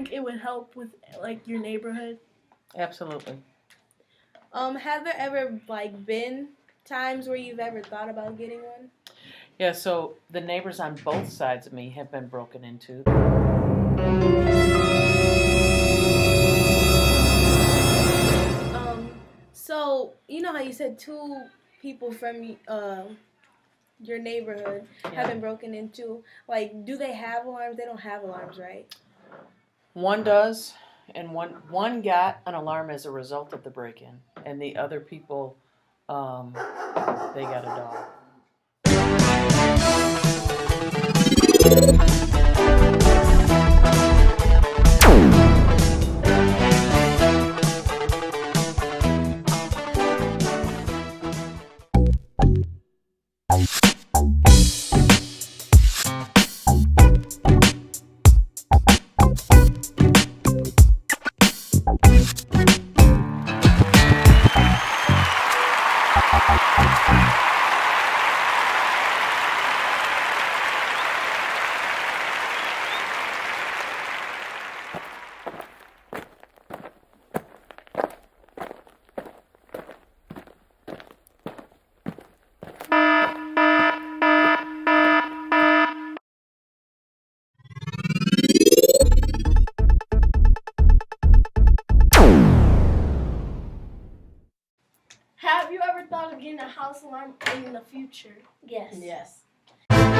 think it would help with like your neighborhood? Absolutely. Have there ever been times where you've ever thought about getting one? Yeah, so the neighbors on both sides of me have been broken into. So you know how you said two people from your neighborhood have been broken into. Do they have alarms? They don't have alarms, right? One does, and one got an alarm as a result of the break-in, and the other people, they got a dog. Have you ever thought of getting a house alarm in the future? Yes. Yes. Thank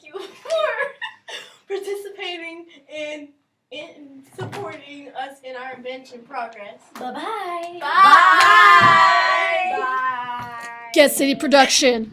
you for participating in supporting us in our invention progress. Bye-bye. Bye. Bye. Get City Production.